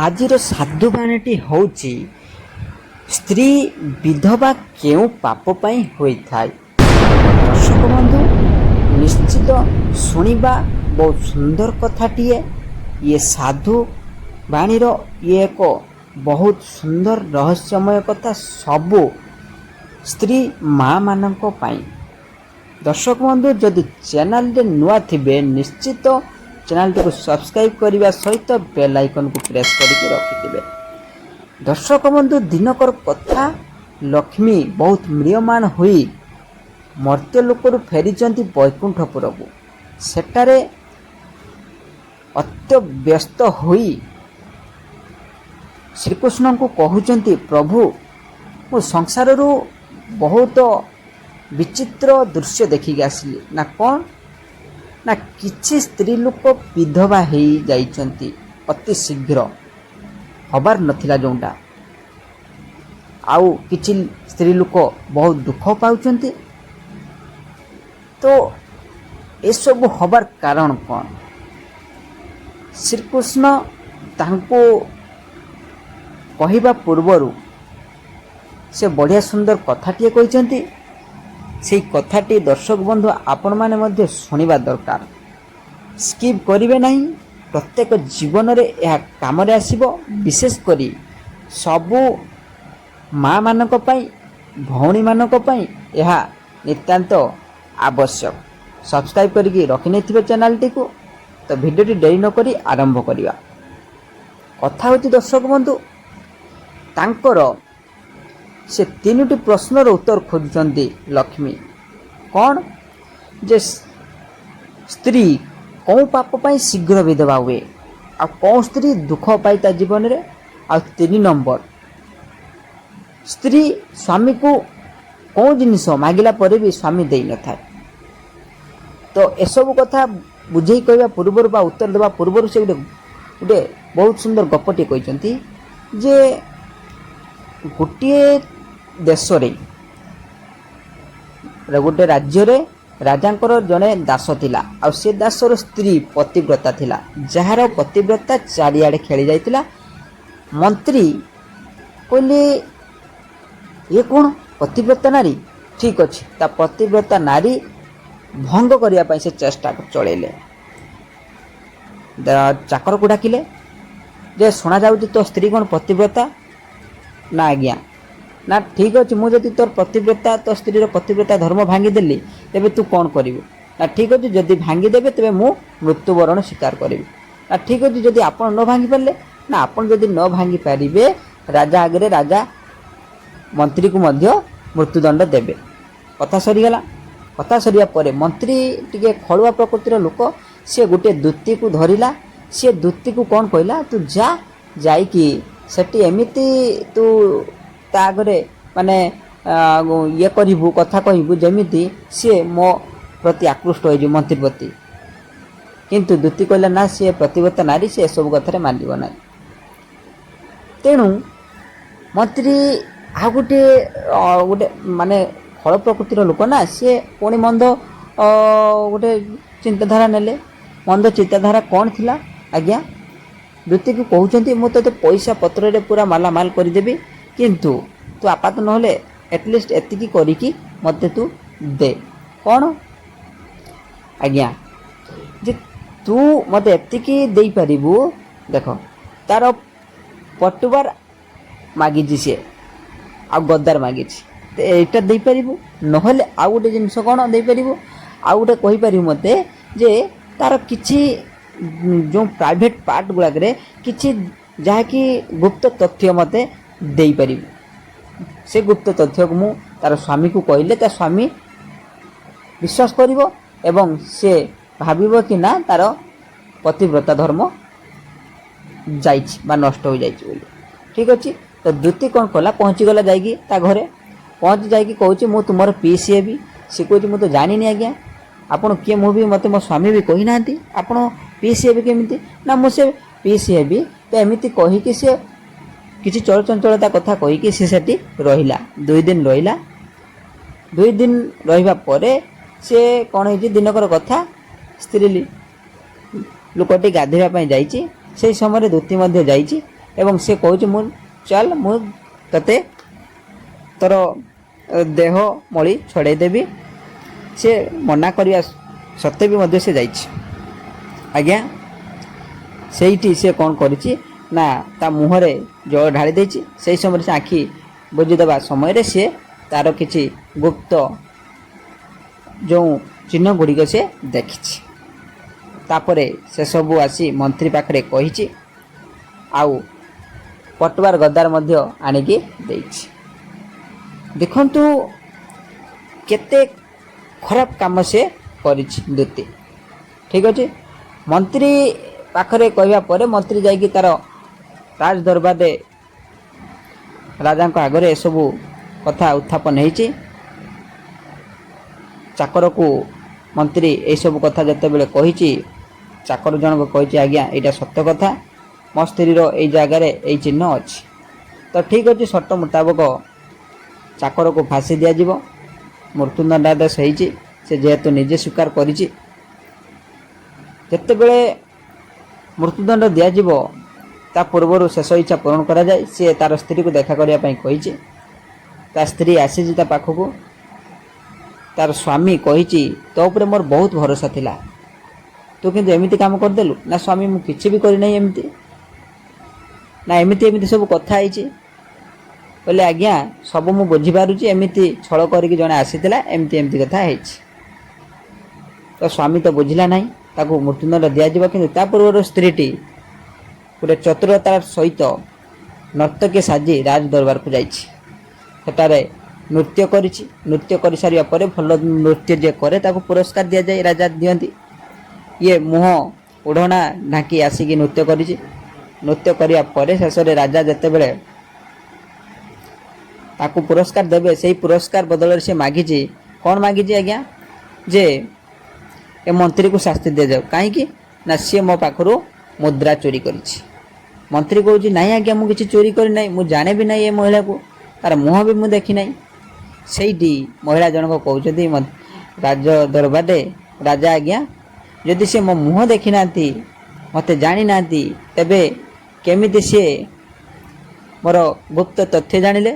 ଆଜିର ସାଧୁବାଣୀଟି ହେଉଛି ସ୍ତ୍ରୀ ବିଧବା କେଉଁ ପାପ ପାଇଁ ହୋଇଥାଏ। ଦର୍ଶକ ବନ୍ଧୁ ନିଶ୍ଚିତ ଶୁଣିବା ବହୁତ ସୁନ୍ଦର କଥାଟିଏ। ଇଏ ସାଧୁ ବାଣୀର ଇଏ ଏକ ବହୁତ ସୁନ୍ଦର ରହସ୍ୟମୟ କଥା, ସବୁ ସ୍ତ୍ରୀ ମା ମାନଙ୍କ ପାଇଁ। ଦର୍ଶକ ବନ୍ଧୁ ଯଦି ଚ୍ୟାନେଲରେ ନୂଆ ଥିବେ ନିଶ୍ଚିତ ଚ୍ୟାନେଲଟିକୁ ସବସ୍କ୍ରାଇବ୍ କରିବା ସହିତ ବେଲ୍ ଆଇକନକୁ ପ୍ରେସ୍ କରିକି ରଖିଥିବେ। ଦର୍ଶକ ବନ୍ଧୁ ଦିନକର କଥା, ଲକ୍ଷ୍ମୀ ବହୁତ ମ୍ରିୟମାଣ ହୋଇ ମର୍ତ୍ତ୍ୟ ଲୋକରୁ ଫେରିଛନ୍ତି ବୈକୁଣ୍ଠପୁରକୁ। ସେଠାରେ ଅତ୍ୟବ୍ୟସ୍ତ ହୋଇ ଶ୍ରୀକୃଷ୍ଣଙ୍କୁ କହୁଛନ୍ତି, ପ୍ରଭୁ ମୁଁ ସଂସାରରୁ ବହୁତ ବିଚିତ୍ର ଦୃଶ୍ୟ ଦେଖିକି ଆସିଲି। ନା କ'ଣ ନା କିଛି ସ୍ତ୍ରୀ ଲୋକ ବିଧବା ହେଇଯାଇଛନ୍ତି, ଅତି ଶୀଘ୍ର ହବାର ନଥିଲା ଯେଉଁଟା। ଆଉ କିଛି ସ୍ତ୍ରୀ ଲୋକ ବହୁତ ଦୁଃଖ ପାଉଛନ୍ତି। ତ ଏସବୁ ହବାର କାରଣ କ'ଣ? ଶ୍ରୀକୃଷ୍ଣ ତାଙ୍କୁ କହିବା ପୂର୍ବରୁ ସେ ବଢ଼ିଆ ସୁନ୍ଦର କଥାଟିଏ କହିଛନ୍ତି। ସେଇ କଥାଟି ଦର୍ଶକ ବନ୍ଧୁ ଆପଣମାନେ ମଧ୍ୟ ଶୁଣିବା ଦରକାର। ସ୍କିପ୍ କରିବେ ନାହିଁ, ପ୍ରତ୍ୟେକ ଜୀବନରେ ଏହା କାମରେ ଆସିବ। ବିଶେଷ କରି ସବୁ ମା ମାନଙ୍କ ପାଇଁ, ଭଉଣୀମାନଙ୍କ ପାଇଁ ଏହା ନିତାନ୍ତ ଆବଶ୍ୟକ। ସବସ୍କ୍ରାଇବ୍ କରିକି ରଖିନେଇଥିବେ ଚ୍ୟାନେଲଟିକୁ। ତ ଭିଡ଼ିଓଟି ଡେରି ନକରି ଆରମ୍ଭ କରିବା। କଥା ହେଉଛି ଦର୍ଶକ ବନ୍ଧୁ, ତାଙ୍କର ସେ 3ଟି ପ୍ରଶ୍ନର ଉତ୍ତର ଖୋଜୁଛନ୍ତି ଲକ୍ଷ୍ମୀ। କ'ଣ? ଯେ ସ୍ତ୍ରୀ କେଉଁ ପାପ ପାଇଁ ଶୀଘ୍ର ବିଧବା ହୁଏ, ଆଉ କେଉଁ ସ୍ତ୍ରୀ ଦୁଃଖ ପାଇ ତା ଜୀବନରେ, ଆଉ 3 ନମ୍ବର ସ୍ତ୍ରୀ ସ୍ୱାମୀକୁ କେଉଁ ଜିନିଷ ମାଗିଲା ପରେ ବି ସ୍ୱାମୀ ଦେଇନଥାଏ। ତ ଏସବୁ କଥା ବୁଝେଇ କହିବା ପୂର୍ବରୁ ବା ଉତ୍ତର ଦେବା ପୂର୍ବରୁ ସେ ଗୋଟେ ବହୁତ ସୁନ୍ଦର ଗପଟି କହିଛନ୍ତି ଯେ ଗୋଟିଏ ଦେଶରେ, ଗୋଟେ ରାଜ୍ୟରେ ରାଜାଙ୍କର ଜଣେ ଦାସ ଥିଲା। ଆଉ ସେ ଦାସର ସ୍ତ୍ରୀ ପତିବ୍ରତା ଥିଲା, ଯାହାର ପତିବ୍ରତା ଚାରିଆଡ଼େ ଖେଳି ଯାଇଥିଲା। ମନ୍ତ୍ରୀ କହିଲେ, ଇଏ କ'ଣ ପତିବ୍ରତା ନାରୀ? ଠିକ୍ ଅଛି, ତା ପତିବ୍ରତା ନାରୀ ଭଙ୍ଗ କରିବା ପାଇଁ ସେ ଚେଷ୍ଟା ଚଳେଇଲେ। ଚାକରକୁ ଡାକିଲେ ଯେ ଶୁଣାଯାଉଛି ତୋ ସ୍ତ୍ରୀ କ'ଣ ପତିବ୍ରତା? ନା ଆଜ୍ଞା। ନା ଠିକ୍ ଅଛି, ମୁଁ ଯଦି ତୋର ପତିବ୍ରତା, ତୋ ସ୍ତ୍ରୀର ପତିବ୍ରତା ଧର୍ମ ଭାଙ୍ଗିଦେଲି, ତେବେ ତୁ କ'ଣ କରିବୁ? ନା ଠିକ୍ ଅଛି, ଯଦି ଭାଙ୍ଗିଦେବେ ତେବେ ମୁଁ ମୃତ୍ୟୁବରଣ ସ୍ୱୀକାର କରିବି। ନା ଠିକ୍ ଅଛି, ଯଦି ଆପଣ ନ ଭାଙ୍ଗି ପାରିଲେ? ନା ଆପଣ ଯଦି ନ ଭାଙ୍ଗି ପାରିବେ, ରାଜା ଆଗରେ ରାଜା ମନ୍ତ୍ରୀକୁ ମଧ୍ୟ ମୃତ୍ୟୁଦଣ୍ଡ ଦେବେ। କଥା ସରିଗଲା। କଥା ସରିବା ପରେ ମନ୍ତ୍ରୀ ଟିକେ ଖଳୁଆ ପ୍ରକୃତିର ଲୋକ, ସେ ଗୋଟିଏ ଦୂତୀକୁ ଧରିଲା। ସେ ଦୂତୀକୁ କ'ଣ କହିଲା, ତୁ ଯାଇକି ସେଠି ଏମିତି ତୁ ତା ଆଗରେ ମାନେ ଇଏ କରିବୁ, କଥା କହିବୁ ଯେମିତି ସିଏ ମୋ ପ୍ରତି ଆକୃଷ୍ଟ ହୋଇଯିବ, ମନ୍ତ୍ରୀ ପ୍ରତି। କିନ୍ତୁ ଦୂତୀ କହିଲା, ନା ସିଏ ପ୍ରତିବ୍ରତା ନାରୀ, ସେ ଏସବୁ କଥାରେ ମାନିବ ନାହିଁ। ତେଣୁ ମନ୍ତ୍ରୀ ଆଉ ଗୋଟେ ମାନେ ଖଳ ପ୍ରକୃତିର ଲୋକ ନା, ସିଏ ପୁଣି ମନ୍ଦ ଗୋଟେ ଚିନ୍ତାଧାରା ନେଲେ। ମନ୍ଦ ଚିନ୍ତାଧାରା କ'ଣ ଥିଲା? ଆଜ୍ଞା, ଦୂତୀକୁ କହୁଛନ୍ତି, ମୁଁ ତୋତେ ପଇସା ପତ୍ରରେ ପୁରା ମାଲାମାଲ କରିଦେବି, କିନ୍ତୁ ତୁ ଆପାତ ନହେଲେ ଆଟଲିଷ୍ଟ ଏତିକି କରିକି ମୋତେ ତୁ ଦେ। କ'ଣ? ଆଜ୍ଞା, ଯେ ତୁ ମୋତେ ଏତିକି ଦେଇପାରିବୁ। ଦେଖ, ତାର ପଟୁବାର ମାଗିଛି ସିଏ, ଆଉ ଗଦାର ମାଗିଛି, ତ ଏଇଟା ଦେଇପାରିବୁ। ନହେଲେ ଆଉ ଗୋଟେ ଜିନିଷ କ'ଣ ଦେଇପାରିବୁ? ଆଉ ଗୋଟେ କହିପାରିବୁ ମୋତେ ଯେ ତାର କିଛି ଯେଉଁ ପ୍ରାଇଭେଟ୍ ପାର୍ଟ ଗୁଡ଼ାକରେ କିଛି ଯାହାକି ଗୁପ୍ତ ତଥ୍ୟ ମୋତେ ଦେଇପାରିବୁ। ସେ ଗୁପ୍ତ ତଥ୍ୟକୁ ମୁଁ ତାର ସ୍ୱାମୀକୁ କହିଲେ ତା ସ୍ୱାମୀ ବିଶ୍ୱାସ କରିବ ଏବଂ ସେ ଭାବିବ କି ନା ତାର ପତିବ୍ରତା ଧର୍ମ ଯାଇଛି ବା ନଷ୍ଟ ହୋଇଯାଇଛି ବୋଲି। ଠିକ୍ ଅଛି। ତ ଦୂତୀ କ'ଣ କଲା, ପହଞ୍ଚିଗଲା ଯାଇକି ତା ଘରେ। ପହଞ୍ଚି ଯାଇକି କହୁଛି, ମୁଁ ତୁମର ପିଇସି ହେବି। ସେ କହୁଛି, ମୁଁ ତ ଜାଣିନି ଆଜ୍ଞା, ଆପଣ କିଏ? ମୁଁ ବି, ମୋତେ ମୋ ସ୍ୱାମୀ ବି କହିନାହାନ୍ତି ଆପଣ ପିଇସି ହେବେ କେମିତି? ନା ମୁଁ ସେ ପିଇସି ହେବି। ତ ଏମିତି କହିକି ସେ କିଛି ଚଳଚଞ୍ଚଳତା କଥା କହିକି ସେ ସେଠି ରହିଲା। 2 ଦିନ ରହିଲା। 2 ଦିନ ରହିବା ପରେ ସେ କ'ଣ ହେଇଛି, ଦିନକର କଥା, ସ୍ତ୍ରୀ ଲୋକଟି ଗାଧୋଇବା ପାଇଁ ଯାଇଛି। ସେହି ସମୟରେ ଦୂତୀ ମଧ୍ୟ ଯାଇଛି। ଏବଂ ସେ କହୁଛି ମୁଁ ଚାଲ ମୁଁ ତତେ ତୋର ଦେହ ମଳି ଛଡ଼େଇ ଦେବି। ସେ ମନା କରିବା ସତ୍ତ୍ୱେ ବି ମଧ୍ୟ ସେ ଯାଇଛି। ଆଜ୍ଞା ସେଇଠି ସେ କ'ଣ କରିଛି ନା ତା ମୁହଁରେ ଜଳ ଢାଳି ଦେଇଛି। ସେହି ସମୟରେ ସେ ଆଖି ବୁଜିଦେବା ସମୟରେ ସେ ତା'ର କିଛି ଗୁପ୍ତ ଯେଉଁ ଚିହ୍ନ ଗୁଡ଼ିକ ସେ ଦେଖିଛି। ତାପରେ ସେସବୁ ଆସି ମନ୍ତ୍ରୀ ପାଖରେ କହିଛି, ଆଉ ପଟୁଆର ଗଦାର ମଧ୍ୟ ଆଣିକି ଦେଇଛି। ଦେଖନ୍ତୁ କେତେ ଖରାପ କାମ ସେ କରିଛି ଦୂତି। ଠିକ୍ ଅଛି, ମନ୍ତ୍ରୀ ପାଖରେ କହିବା ପରେ ମନ୍ତ୍ରୀ ଯାଇକି ତା'ର ରାଜ ଦରବାରରେ ରାଜାଙ୍କ ଆଗରେ ଏସବୁ କଥା ଉତ୍ଥାପନ ହେଇଛି। ଚାକରକୁ ମନ୍ତ୍ରୀ ଏହିସବୁ କଥା ଯେତେବେଳେ କହିଛି, ଚାକର ଜଣକ କହିଛି, ଆଜ୍ଞା ଏଇଟା ସତ୍ୟ କଥା, ମୋ ସ୍ତ୍ରୀର ଏଇ ଜାଗାରେ ଏଇ ଚିହ୍ନ ଅଛି। ତ ଠିକ୍ ଅଛି, ସର୍ତ୍ତ ମୁତାବକ ଚାକରକୁ ଫାଶୀ ଦିଆଯିବ। ମୃତ୍ୟୁଦଣ୍ଡାଦେଶ ହେଇଛି। ସେ ଯେହେତୁ ନିଜେ ସ୍ୱୀକାର କରିଛି। ଯେତେବେଳେ ମୃତ୍ୟୁଦଣ୍ଡ ଦିଆଯିବ ତା ପୂର୍ବରୁ ଶେଷ ଇଚ୍ଛା ପୂରଣ କରାଯାଏ। ସିଏ ତା'ର ସ୍ତ୍ରୀକୁ ଦେଖା କରିବା ପାଇଁ କହିଛି। ତା ସ୍ତ୍ରୀ ଆସିଛି ତା ପାଖକୁ। ତା'ର ସ୍ୱାମୀ କହିଛି, ତୋ ଉପରେ ମୋର ବହୁତ ଭରସା ଥିଲା, ତୁ କିନ୍ତୁ ଏମିତି କାମ କରିଦେଲୁ। ନା ସ୍ୱାମୀ ମୁଁ କିଛି ବି କରିନାହିଁ, ଏମିତି ନା ଏମିତି ସବୁ କଥା ହେଇଛି। କହିଲେ ଆଜ୍ଞା ସବୁ ମୁଁ ବୁଝିପାରୁଛି, ଏମିତି ଛଳ କରିକି ଜଣେ ଆସିଥିଲା, ଏମିତି କଥା ହେଇଛି। ତ ସ୍ୱାମୀ ତ ବୁଝିଲା ନାହିଁ, ତାକୁ ମୃତ୍ୟୁଦଣ୍ଡ ଦିଆଯିବ। କିନ୍ତୁ ତା ପୂର୍ବରୁ ସ୍ତ୍ରୀଟି ଗୋଟେ ଚତୁରତାର ସହିତ ନର୍ତ୍ତକୀ ସାଜି ରାଜ ଦରବାରକୁ ଯାଇଛି। ସେଠାରେ ନୃତ୍ୟ କରିଛି। ନୃତ୍ୟ କରିସାରିବା ପରେ ଭଲ ନୃତ୍ୟ ଯିଏ କରେ ତାକୁ ପୁରସ୍କାର ଦିଆଯାଏ, ରାଜା ଦିଅନ୍ତି। ଇଏ ମୁହଁ ଓଢ଼ଣା ଢାଙ୍କି ଆସିକି ନୃତ୍ୟ କରିଛି। ନୃତ୍ୟ କରିବା ପରେ ଶେଷରେ ରାଜା ଯେତେବେଳେ ତାକୁ ପୁରସ୍କାର ଦେବେ, ସେହି ପୁରସ୍କାର ବଦଳରେ ସେ ମାଗିଛି, କ'ଣ ମାଗିଛି ଆଜ୍ଞା? ଯେ ଏ ମନ୍ତ୍ରୀକୁ ଶାସ୍ତି ଦିଆଯାଉ। କାହିଁକି ନା ସିଏ ମୋ ପାଖରୁ ମୁଦ୍ରା ଚୋରି କରିଛି। ମନ୍ତ୍ରୀ କହୁଛି, ନାଇଁ ଆଜ୍ଞା ମୁଁ କିଛି ଚୋରି କରିନାହିଁ, ମୁଁ ଜାଣେ ବି ନାହିଁ ଏ ମହିଳାକୁ, ତା'ର ମୁହଁ ବି ମୁଁ ଦେଖିନାହିଁ। ସେଇଠି ମହିଳା ଜଣକ କହୁଛନ୍ତି ରାଜ ଦରବାରରେ, ରାଜା ଆଜ୍ଞା ଯଦି ସେ ମୋ ମୁହଁ ଦେଖିନାହାନ୍ତି, ମୋତେ ଜାଣିନାହାନ୍ତି, ତେବେ କେମିତି ସିଏ ମୋର ଗୁପ୍ତ ତଥ୍ୟ ଜାଣିଲେ?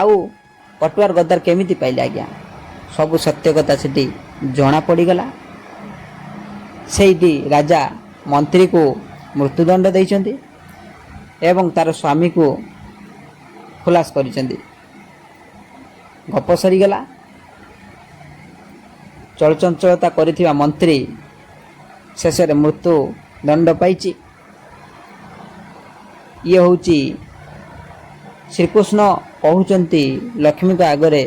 ଆଉ ପଟୁଆର ଗଦାର କେମିତି ପାଇଲେ? ଆଜ୍ଞା ସବୁ ସତ୍ୟ କଥା ସେଠି ଜଣା ପଡ଼ିଗଲା। ସେଇଠି ରାଜା ମନ୍ତ୍ରୀକୁ ମୃତ୍ୟୁଦଣ୍ଡ ଦେଇଛନ୍ତି ଏବଂ ତା'ର ସ୍ୱାମୀକୁ ଖୁଲାସ କରିଛନ୍ତି। ଗପ ସରିଗଲା। ଚଳଚଞ୍ଚଳତା କରିଥିବା ମନ୍ତ୍ରୀ ଶେଷରେ ମୃତ୍ୟୁ ଦଣ୍ଡ ପାଇଛି। ଇଏ ହେଉଛି ଶ୍ରୀକୃଷ୍ଣ କହୁଛନ୍ତି ଲକ୍ଷ୍ମୀଙ୍କ ଆଗରେ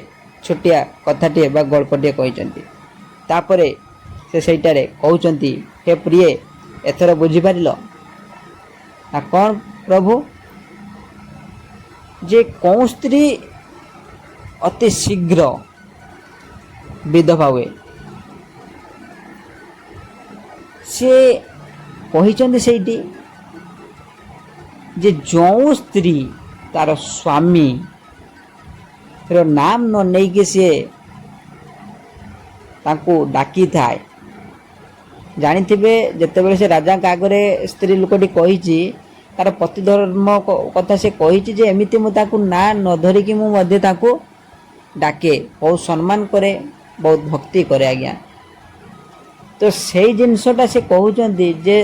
ଛୋଟିଆ କଥାଟିଏ ବା ଗଳ୍ପଟିଏ କହିଛନ୍ତି। ତାପରେ ସେ ସେଇଟାରେ କହୁଛନ୍ତି, ହେ ପ୍ରିୟେ ଏଥର ବୁଝିପାରିଲ ନା କ'ଣ ପ୍ରଭୁ? ଯେ କେଉଁ ସ୍ତ୍ରୀ ଅତି ଶୀଘ୍ର ବିଧବା ହୁଏ, ସିଏ କହିଛନ୍ତି ସେଇଠି ଯେ ଯେଉଁ ସ୍ତ୍ରୀ ତା'ର ସ୍ୱାମୀର ନାମ ନ ନେଇକି ସିଏ ତାଙ୍କୁ ଡାକିଥାଏ। ଜାଣିଥିବେ ଯେତେବେଳେ ସେ ରାଜାଙ୍କ ଆଗରେ ସ୍ତ୍ରୀ ଲୋକଟି କହିଛି, ତା'ର ପତି ଧର୍ମ କଥା ସେ କହିଛି ଯେ ଏମିତି ମୁଁ ତାକୁ ନାଁ ନ ଧରିକି ମୁଁ ମଧ୍ୟ ତାକୁ ଡାକେ, ବହୁତ ସମ୍ମାନ କରେ, ବହୁତ ଭକ୍ତି କରେ। ଆଜ୍ଞା ତ ସେଇ ଜିନିଷଟା ସେ କହୁଛନ୍ତି ଯେ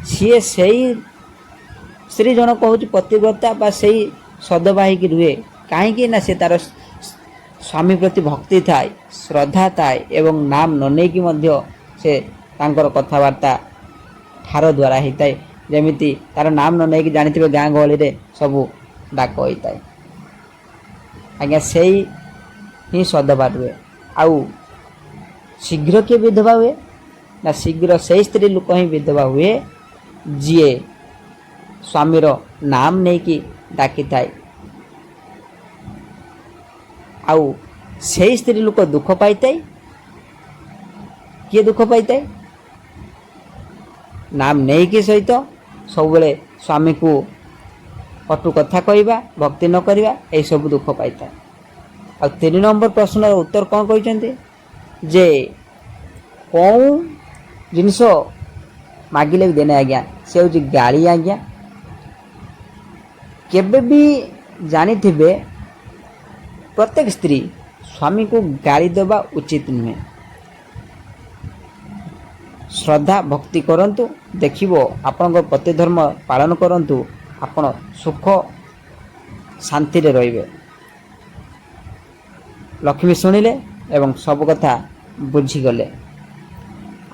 ସିଏ ସେଇ ସ୍ତ୍ରୀ ଜଣ କହୁଛି ପତିବ୍ରତା ବା ସେଇ ସଦବା ହେଇକି ରୁହେ। କାହିଁକି ନା ସେ ତା'ର ସ୍ୱାମୀ ପ୍ରତି ଭକ୍ତି ଥାଏ, ଶ୍ରଦ୍ଧା ଥାଏ ଏବଂ ନାମ ନ ନେଇକି ମଧ୍ୟ ସେ ତାଙ୍କର କଥାବାର୍ତ୍ତା ଠାର ଦ୍ୱାରା ହେଇଥାଏ। ଯେମିତି ତା'ର ନାମ ନ ନେଇକି ଜାଣିଥିବେ ଗାଁ ଗହଳିରେ ସବୁ ଡାକ ହୋଇଥାଏ। ଆଜ୍ଞା ସେଇ ହିଁ ସଦବା ରୁହେ। ଆଉ ଶୀଘ୍ର କିଏ ବିଧବା ହୁଏ? ନା ଶୀଘ୍ର ସେଇ ସ୍ତ୍ରୀ ଲୋକ ହିଁ ବିଧବା ହୁଏ ଯିଏ ସ୍ୱାମୀର ନାମ ନେଇକି ଡାକିଥାଏ। ଆଉ ସେଇ ସ୍ତ୍ରୀ ଲୋକ ଦୁଃଖ ପାଇଥାଏ। କିଏ ଦୁଃଖ ପାଇଥାଏ? ନାମ ନେଇକି ସହିତ ସବୁବେଳେ ସ୍ୱାମୀକୁ କଟୁ କଥା କହିବା, ଭକ୍ତି ନ କରିବା, ଏହିସବୁ ଦୁଃଖ ପାଇଥାଏ। ଆଉ 3 ନମ୍ବର ପ୍ରଶ୍ନର ଉତ୍ତର କ'ଣ କହିଛନ୍ତି? ଯେ କେଉଁ ଜିନିଷ ମାଗିଲେ ବି ଦେନେ ଆଜ୍ଞା, ସେ ହେଉଛି ଗାଳି। ଆଜ୍ଞା केबे भी जानिथिबे प्रत्येक स्त्री स्वामी को गाली देवा उचित नुहे। श्रद्धा भक्ति करंतु देखिबो आपण पति धर्म पालन करंतु आपण सुख शांति रे रहिबे। लक्ष्मी शुणिले एवं सब कथा बुझीगले।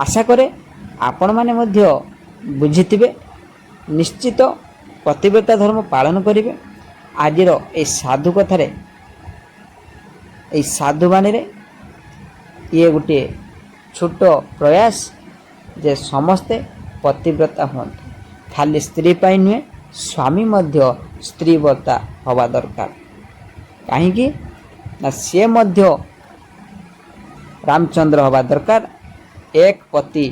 आशा करे आपण माने मध्य बुझिथिबे। निश्चित पतिव्रता धर्म पालन करिवे। आजिर ए साधु कथारे ए साधु बाणी रे ये गोटे छोट प्रयास जे समस्ते पतिव्रता हूँ। खाली स्त्री पाई नुहे स्वामी मध्य स्त्रीव्रता हवा दरकार। कहीं ना सी मध्य रामचंद्र हवा दरकार। एक पति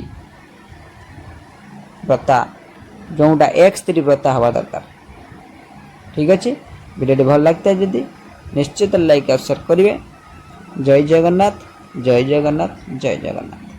व्रता जोटा एक स्त्री व्रता हवा दरकार। ठीक अच्छे वीडियो भल लगता है जदि निश्चित लाइक और शेयर करेंगे। जय जगन्नाथ जय जगन्नाथ जय जगन्नाथ।